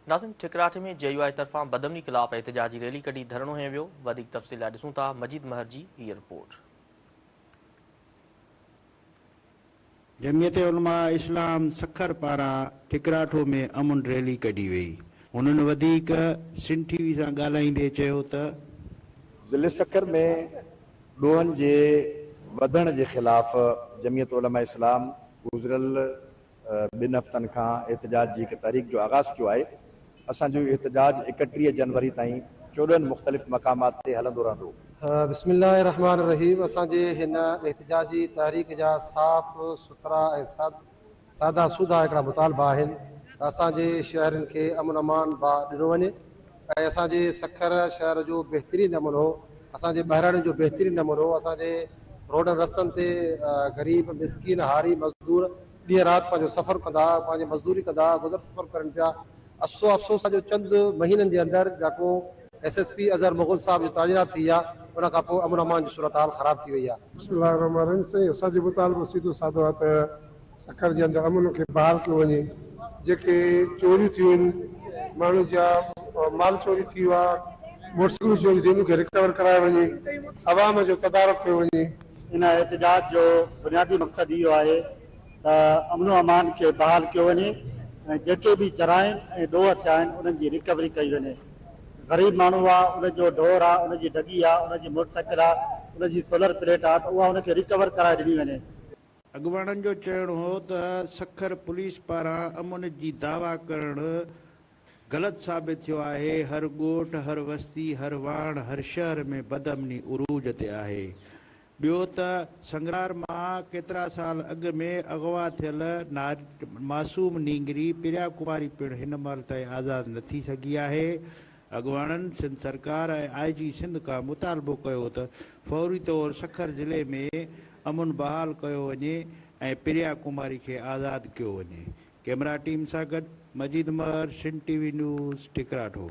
नाज़िम, टिकराटे में JUI तरफ़ां बदमनी ख़िलाफ़ एहतजाजी रैली कढी धरणो हंयो वियो। वधीक तफ़सील लाइ ॾिसूं था मजीद महर जी हीअ रिपोर्ट। जमियत उलमा इस्लाम सखर पारां टिकराठो में अमुन रैली कढी वई। उन्हनि वधीक सिंध टीवी सां ॻाल्हाईंदे चयो त ज़िले सखर में ॾोहनि जे वधण जे ख़िलाफ़ जमियत उलमा इस्लाम गुज़िरियल 2 हफ़्तनि खां एहतजाज जी हिकु तहरीक जो आगाज़ कियो आहे। असांजो एहतजाज 31 जनवरी ताईं 14 मुख़्तलिफ़ मक़ामात ते हलंदो रहंदो। बिस्मिल्लाहिर्रहमानिर्रहीम। असांजे हिन एहतजाजी तहरीक जा साफ़ सुथरा ऐं सादा सूदा हिकिड़ा मुतालबा आहिनि त असांजे शहरनि खे अमन अमान ॾिनो वञे ऐं असांजे सखर शहर जो बहितरीनु अमन हो, असांजे बहिराणियुनि जो बहितरीनु अमन हो। असांजे रोडनि रस्तनि ते ग़रीब मिसकीन हारी मज़दूर ॾींहं राति पंहिंजो सफ़र कंदा, पंहिंजी मज़दूरी कंदा, गुज़र सफ़र करनि पिया। अफ़सोस जो चंद महीननि जे अंदरि जाको SSP अज़हर मुग़ल साहब जी ताइनात थी आहे, उन खां पोइ अमन अमान जी सूरत हाल ख़राब थी वई आहे। बिस्मिल्लाहिर्रहमानिर्रहीम। साईं, असांजो मुतालबो सीधो साधो आहे त सखर जे अंदरि अमन खे बहाल कयो वञे। जेके चोरियूं थियूं आहिनि, माण्हू जा माल चोरी थी वियो आहे, मोटरसाइकिलूं चोरी थियूं, उनखे रिकवर करायो वञे, अवाम जो तदारक कयो वञे। इन एहतजाज जो बुनियादी मक़सदु इहो आहे त अमन अमान खे बहाल कयो वञे ऐं जेके बि जराइम ऐं ॾोह थिया आहिनि उन्हनि जी रिकवरी कई वञे। ग़रीब माण्हू आहे, उनजो ढोर आहे, उनजी डगी आहे, उनजी मोटरसाइकिल आहे, उनजी सोलर प्लेट आहे, त उहा उनखे रिकवर कराए ॾिनी वञे। अॻुवाणनि जो चवणु हो त सखर पुलिस पारां अमुन जी दावा करणु ग़लति साबित थियो आहे। हर ॻोठ, हर बस्ती, हर वाण, हर शहर में बदमनी उरूज ते आहे। ॿियो त संगरार मां केतिरा साल अॻु में अगवा थियल मासूम नींगरी प्रिया कुमारी पिणु हिन महिल ताईं आज़ादु न थी सघी आहे। अॻुवाणनि सिंध सरकार ऐं IG सिंध खां मुतालबो कयो त फौरी तौर सखर ज़िले में अमुन बहाल कयो वञे ऐं प्रिया कुमारी खे आज़ादु कयो वञे। कैमरा टीम सां गॾु मजीद महर, सिंध TV न्यूज़, टिकराठो।